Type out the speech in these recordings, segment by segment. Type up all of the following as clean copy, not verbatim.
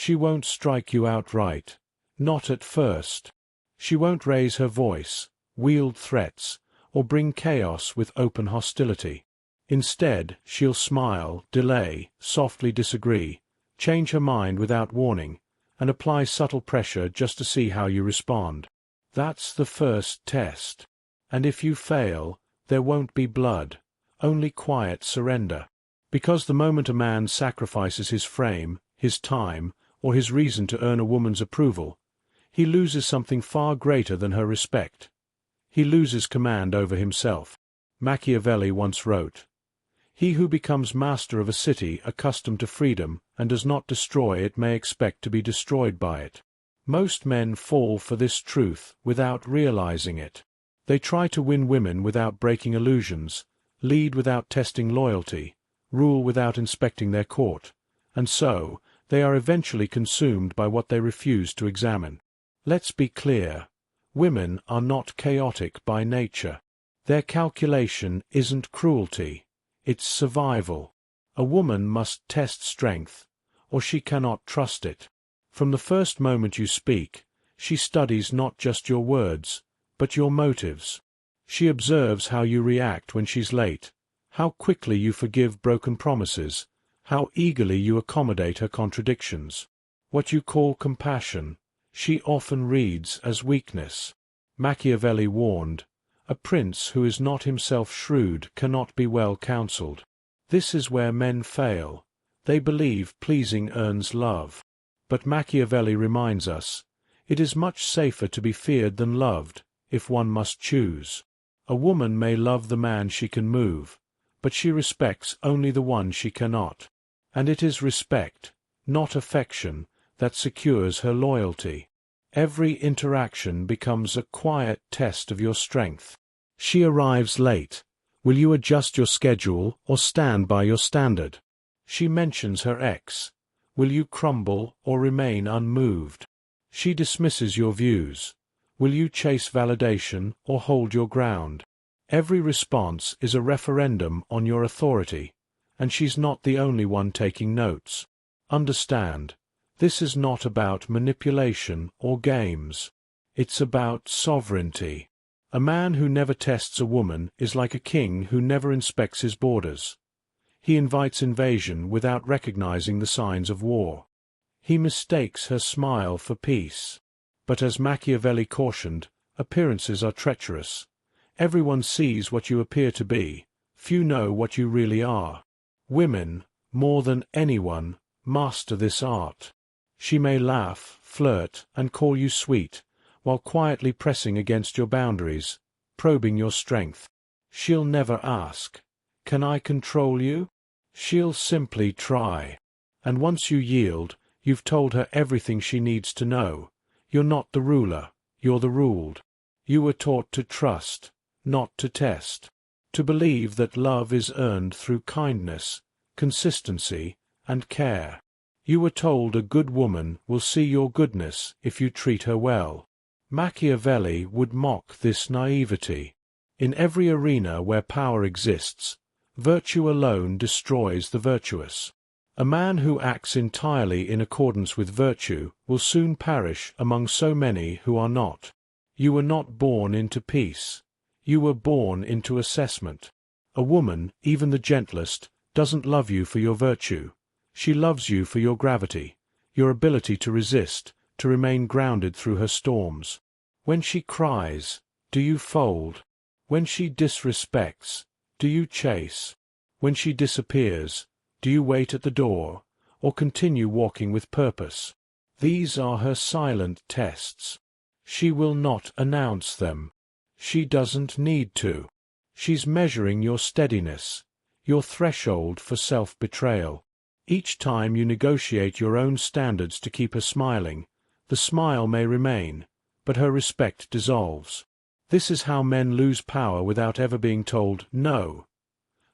She won't strike you outright. Not at first. She won't raise her voice, wield threats, or bring chaos with open hostility. Instead, she'll smile, delay, softly disagree, change her mind without warning, and apply subtle pressure just to see how you respond. That's the first test. And if you fail, there won't be blood, only quiet surrender. Because the moment a man sacrifices his frame, his time, or his reason to earn a woman's approval, he loses something far greater than her respect. He loses command over himself. Machiavelli once wrote, "He who becomes master of a city accustomed to freedom and does not destroy it may expect to be destroyed by it." Most men fall for this truth without realizing it. They try to win women without breaking illusions, lead without testing loyalty, rule without inspecting their court, and so they are eventually consumed by what they refuse to examine. Let's be clear. Women are not chaotic by nature. Their calculation isn't cruelty, it's survival. A woman must test strength, or she cannot trust it. From the first moment you speak, she studies not just your words, but your motives. She observes how you react when she's late, how quickly you forgive broken promises, how eagerly you accommodate her contradictions. What you call compassion, she often reads as weakness. Machiavelli warned, "A prince who is not himself shrewd cannot be well counseled." This is where men fail. They believe pleasing earns love. But Machiavelli reminds us, it is much safer to be feared than loved, if one must choose. A woman may love the man she can move, but she respects only the one she cannot. And it is respect, not affection, that secures her loyalty. Every interaction becomes a quiet test of your strength. She arrives late. Will you adjust your schedule or stand by your standard? She mentions her ex. Will you crumble or remain unmoved? She dismisses your views. Will you chase validation or hold your ground? Every response is a referendum on your authority, and she's not the only one taking notes. Understand, this is not about manipulation or games. It's about sovereignty. A man who never tests a woman is like a king who never inspects his borders. He invites invasion without recognizing the signs of war. He mistakes her smile for peace. But as Machiavelli cautioned, appearances are treacherous. Everyone sees what you appear to be. Few know what you really are. Women, more than anyone, master this art. She may laugh, flirt, and call you sweet, while quietly pressing against your boundaries, probing your strength. She'll never ask, "Can I control you?" She'll simply try. And once you yield, you've told her everything she needs to know. You're not the ruler, you're the ruled. You were taught to trust, not to test. To believe that love is earned through kindness, consistency, and care. You were told a good woman will see your goodness if you treat her well. Machiavelli would mock this naivety. In every arena where power exists, virtue alone destroys the virtuous. A man who acts entirely in accordance with virtue will soon perish among so many who are not. You were not born into peace. You were born into assessment. A woman, even the gentlest, doesn't love you for your virtue. She loves you for your gravity, your ability to resist, to remain grounded through her storms. When she cries, do you fold? When she disrespects, do you chase? When she disappears, do you wait at the door, or continue walking with purpose? These are her silent tests. She will not announce them. She doesn't need to. She's measuring your steadiness, your threshold for self-betrayal. Each time you negotiate your own standards to keep her smiling, the smile may remain, but her respect dissolves. This is how men lose power without ever being told no.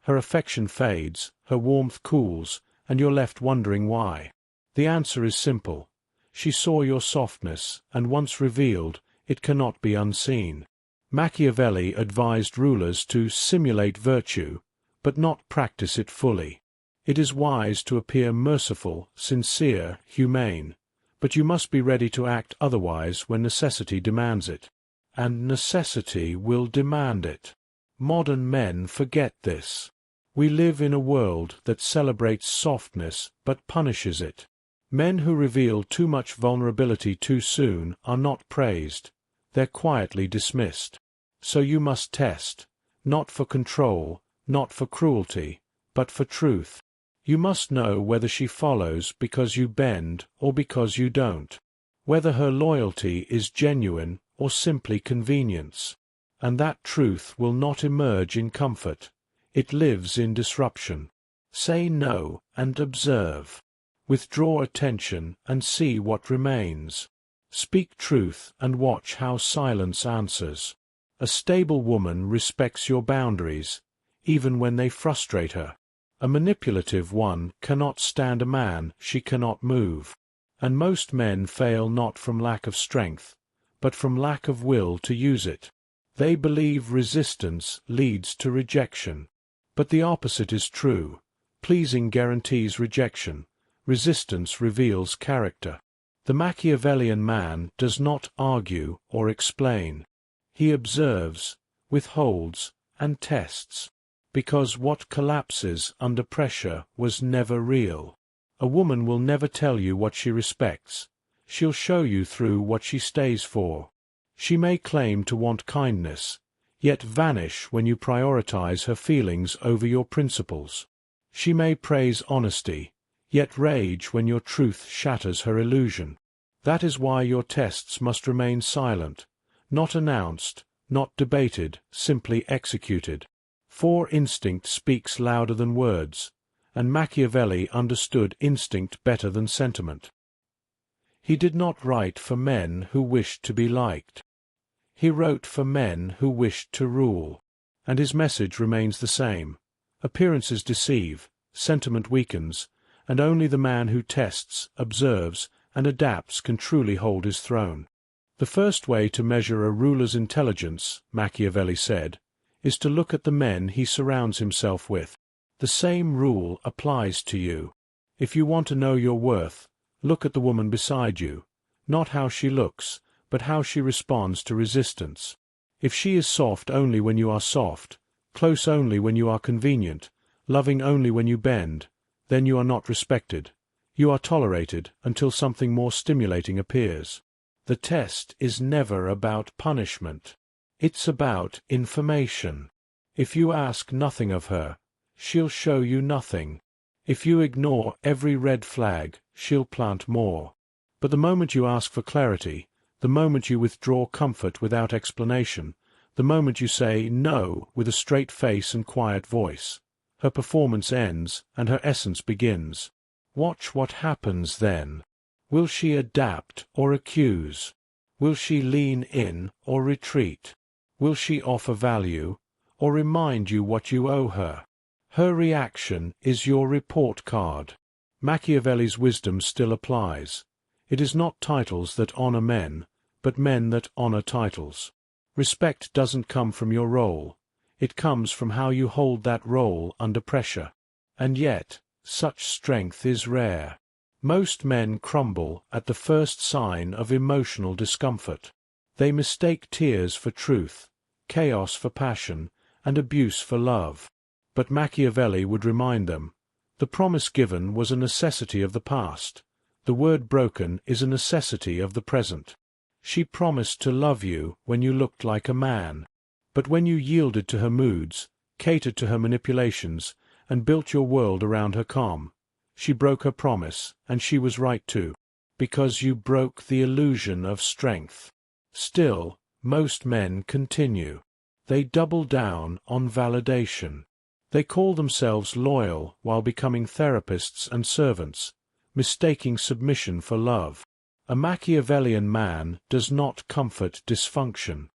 Her affection fades, her warmth cools, and you're left wondering why. The answer is simple. She saw your softness, and once revealed, it cannot be unseen. Machiavelli advised rulers to simulate virtue, but not practice it fully. It is wise to appear merciful, sincere, humane, but you must be ready to act otherwise when necessity demands it. And necessity will demand it. Modern men forget this. We live in a world that celebrates softness but punishes it. Men who reveal too much vulnerability too soon are not praised. They're quietly dismissed. So you must test, not for control, not for cruelty, but for truth. You must know whether she follows because you bend or because you don't, whether her loyalty is genuine or simply convenience. And that truth will not emerge in comfort. It lives in disruption. Say no and observe. Withdraw attention and see what remains. Speak truth and watch how silence answers. A stable woman respects your boundaries, even when they frustrate her. A manipulative one cannot stand a man she cannot move. And most men fail not from lack of strength, but from lack of will to use it. They believe resistance leads to rejection. But the opposite is true. Pleasing guarantees rejection. Resistance reveals character. The Machiavellian man does not argue or explain. He observes, withholds, and tests. Because what collapses under pressure was never real. A woman will never tell you what she respects. She'll show you through what she stays for. She may claim to want kindness, yet vanish when you prioritize her feelings over your principles. She may praise honesty, yet rage when your truth shatters her illusion. That is why your tests must remain silent, not announced, not debated, simply executed. For instinct speaks louder than words, and Machiavelli understood instinct better than sentiment. He did not write for men who wished to be liked. He wrote for men who wished to rule, and his message remains the same. Appearances deceive, sentiment weakens, and only the man who tests, observes, and adapts can truly hold his throne. The first way to measure a ruler's intelligence, Machiavelli said, is to look at the men he surrounds himself with. The same rule applies to you. If you want to know your worth, look at the woman beside you, not how she looks, but how she responds to resistance. If she is soft only when you are soft, close only when you are convenient, loving only when you bend, then you are not respected. You are tolerated until something more stimulating appears. The test is never about punishment. It's about information. If you ask nothing of her, she'll show you nothing. If you ignore every red flag, she'll plant more. But the moment you ask for clarity, the moment you withdraw comfort without explanation, the moment you say no with a straight face and quiet voice, her performance ends and her essence begins. Watch what happens then. Will she adapt or accuse? Will she lean in or retreat? Will she offer value or remind you what you owe her? Her reaction is your report card. Machiavelli's wisdom still applies. It is not titles that honor men, but men that honor titles. Respect doesn't come from your role. It comes from how you hold that role under pressure. And yet, such strength is rare. Most men crumble at the first sign of emotional discomfort. They mistake tears for truth, chaos for passion, and abuse for love. But Machiavelli would remind them, the promise given was a necessity of the past. The word broken is a necessity of the present. She promised to love you when you looked like a man. But when you yielded to her moods, catered to her manipulations, and built your world around her calm, she broke her promise, and she was right too, because you broke the illusion of strength. Still, most men continue. They double down on validation. They call themselves loyal while becoming therapists and servants, mistaking submission for love. A Machiavellian man does not comfort dysfunction.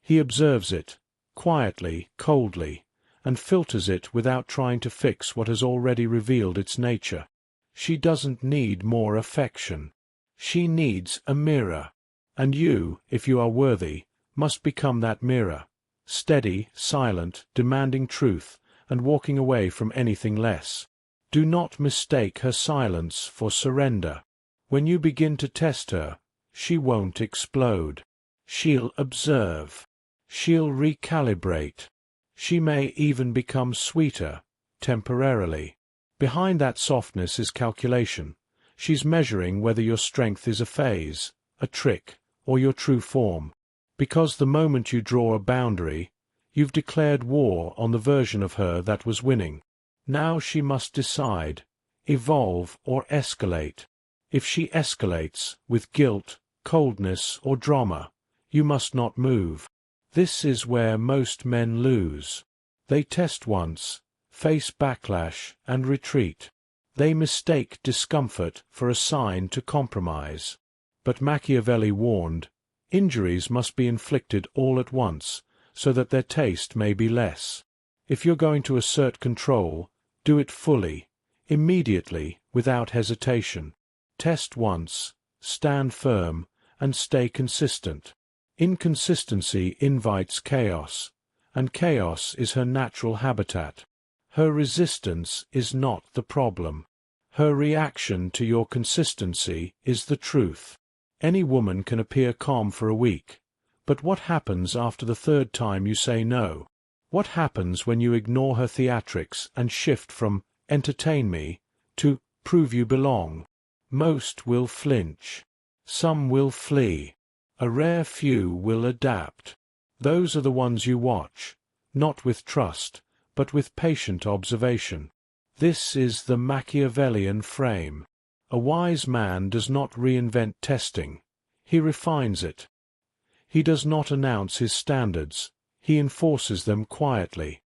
He observes it, quietly, coldly, and filters it without trying to fix what has already revealed its nature. She doesn't need more affection. She needs a mirror. And you, if you are worthy, must become that mirror, steady, silent, demanding truth, and walking away from anything less. Do not mistake her silence for surrender. When you begin to test her, she won't explode. She'll observe. She'll recalibrate. She may even become sweeter, temporarily. Behind that softness is calculation. She's measuring whether your strength is a phase, a trick, or your true form. Because the moment you draw a boundary, you've declared war on the version of her that was winning. Now she must decide, evolve or escalate. If she escalates, with guilt, coldness, or drama, you must not move. This is where most men lose. They test once, face backlash, and retreat. They mistake discomfort for a sign to compromise. But Machiavelli warned, injuries must be inflicted all at once, so that their taste may be less. If you're going to assert control, do it fully, immediately, without hesitation. Test once, stand firm, and stay consistent. Inconsistency invites chaos, and chaos is her natural habitat. Her resistance is not the problem. Her reaction to your consistency is the truth. Any woman can appear calm for a week, but what happens after the third time you say no? What happens when you ignore her theatrics and shift from "entertain me" to "prove you belong"? Most will flinch. Some will flee. A rare few will adapt. Those are the ones you watch, not with trust, but with patient observation. This is the Machiavellian frame. A wise man does not reinvent testing. He refines it. He does not announce his standards. He enforces them quietly.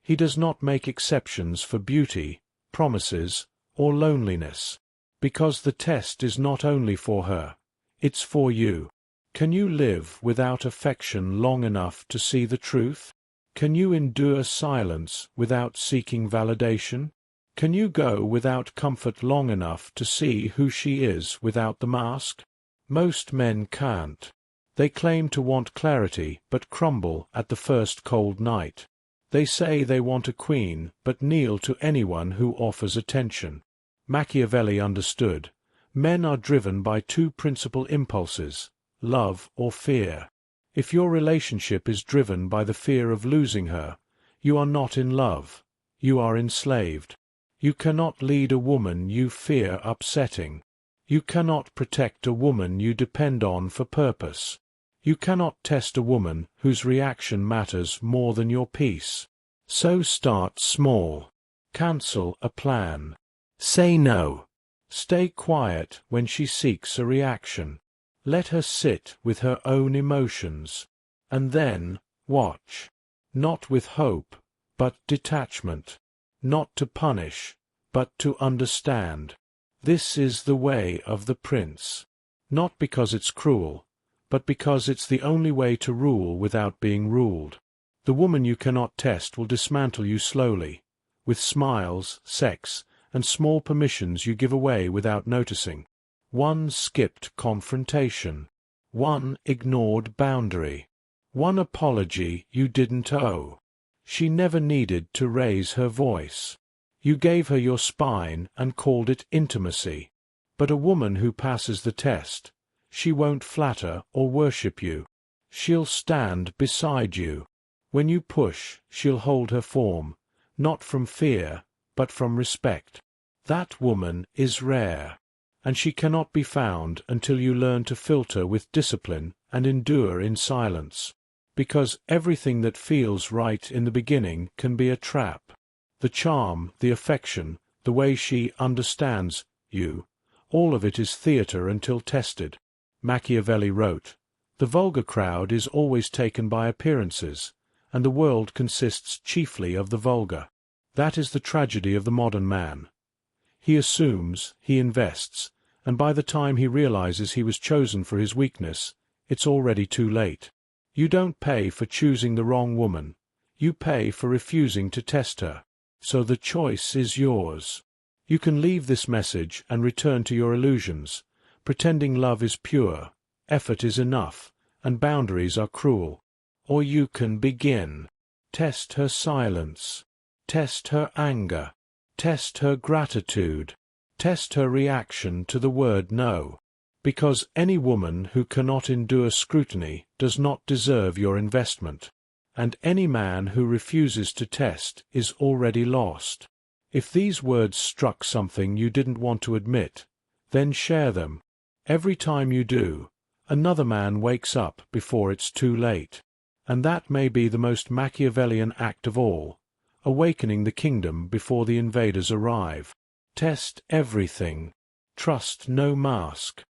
He does not make exceptions for beauty, promises, or loneliness. Because the test is not only for her. It's for you. Can you live without affection long enough to see the truth? Can you endure silence without seeking validation? Can you go without comfort long enough to see who she is without the mask? Most men can't. They claim to want clarity but crumble at the first cold night. They say they want a queen but kneel to anyone who offers attention. Machiavelli understood. Men are driven by two principal impulses, love or fear. If your relationship is driven by the fear of losing her, you are not in love. You are enslaved. You cannot lead a woman you fear upsetting. You cannot protect a woman you depend on for purpose. You cannot test a woman whose reaction matters more than your peace. So start small. Cancel a plan. Say no. Stay quiet when she seeks a reaction. Let her sit with her own emotions. And then, watch. Not with hope, but detachment. Not to punish, but to understand. This is the way of the prince. Not because it's cruel, but because it's the only way to rule without being ruled. The woman you cannot test will dismantle you slowly, with smiles, sex, and small permissions you give away without noticing. One skipped confrontation. One ignored boundary. One apology you didn't owe. She never needed to raise her voice. You gave her your spine and called it intimacy. But a woman who passes the test, she won't flatter or worship you. She'll stand beside you. When you push, she'll hold her form, not from fear, but from respect. That woman is rare, and she cannot be found until you learn to filter with discipline and endure in silence. Because everything that feels right in the beginning can be a trap. The charm, the affection, the way she understands you, all of it is theatre until tested. Machiavelli wrote, "The vulgar crowd is always taken by appearances, and the world consists chiefly of the vulgar." That is the tragedy of the modern man. He assumes, he invests, and by the time he realizes he was chosen for his weakness, it's already too late. You don't pay for choosing the wrong woman. You pay for refusing to test her. So the choice is yours. You can leave this message and return to your illusions, pretending love is pure, effort is enough, and boundaries are cruel. Or you can begin. Test her silence. Test her anger. Test her gratitude. Test her reaction to the word no. Because any woman who cannot endure scrutiny does not deserve your investment. And any man who refuses to test is already lost. If these words struck something you didn't want to admit, then share them. Every time you do, another man wakes up before it's too late. And that may be the most Machiavellian act of all, awakening the kingdom before the invaders arrive. Test everything. Trust no mask.